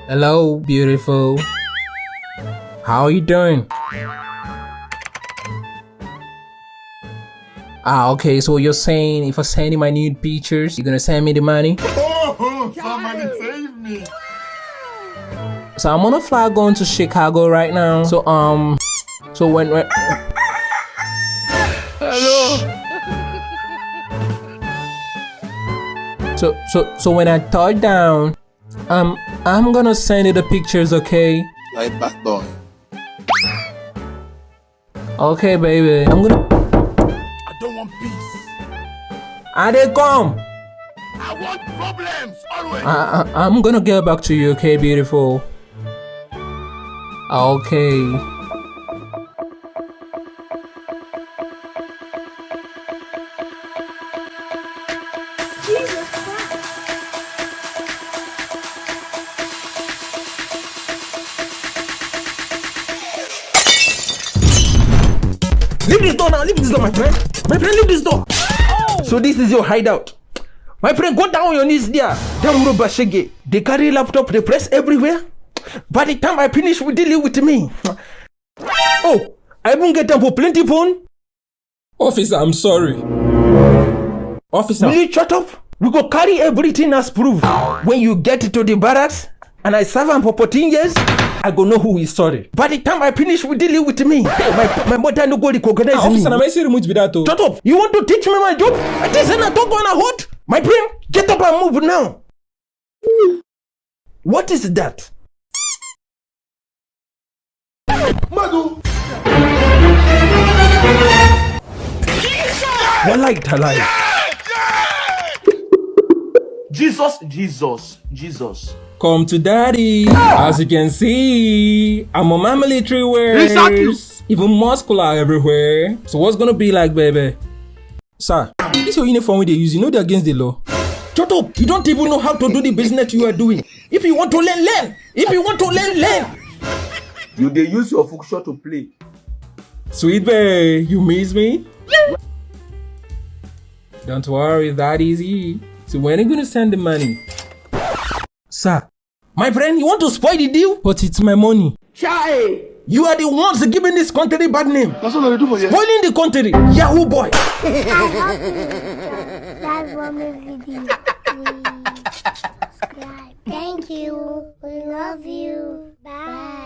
Hello, beautiful. How are you doing? Okay, so you're saying if I send you my nude pictures, you're gonna send me the money? Oh, somebody save me! So I'm on a flight going to Chicago right now. So when Hello. So when I touch down, I'm gonna send you the pictures, okay? Like bad boy. Okay, baby. I don't want peace. And they come. I want problems always. I'm gonna get back to you, okay, beautiful? Okay. Leave this door now, leave this door, my friend. My friend, leave this door. Oh. So this is your hideout. My friend, go down on your knees there. Damn Bashege. They carry laptop, they press everywhere. By the time I finish with dealing with me. Oh, I won't get them for plenty phone. Officer, I'm sorry. Officer. Will you shut up? We go carry everything as proof. When you get to the barracks and I serve him for 14 years, I go know who is sorry. By the time I finish with dealing with me, my mother no go recognize me. Officer, I'm very much with that. Shut up! You want to teach me my job? I just said I don't want to hold. My brain, get up and move now. What is that? Madu! Walai. Jesus. Come to daddy. As you can see, I'm on my military wears. Even muscular everywhere. So what's gonna be like, baby? Sir, this your uniform they use. You know they're against the law. Shut up! You don't even know how to do the business you are doing. If you want to learn. If you want to learn. You dey use your function to play. Sweet babe, you miss me? Don't worry, that easy. So when are you gonna send the money? Sir, my friend, you want to spoil the deal? But it's my money. Chai! You are the ones giving this country bad name. That's what I do for you. Spoiling the country. Yahoo boy. That's one video. Please subscribe. Thank you. We love you. Bye.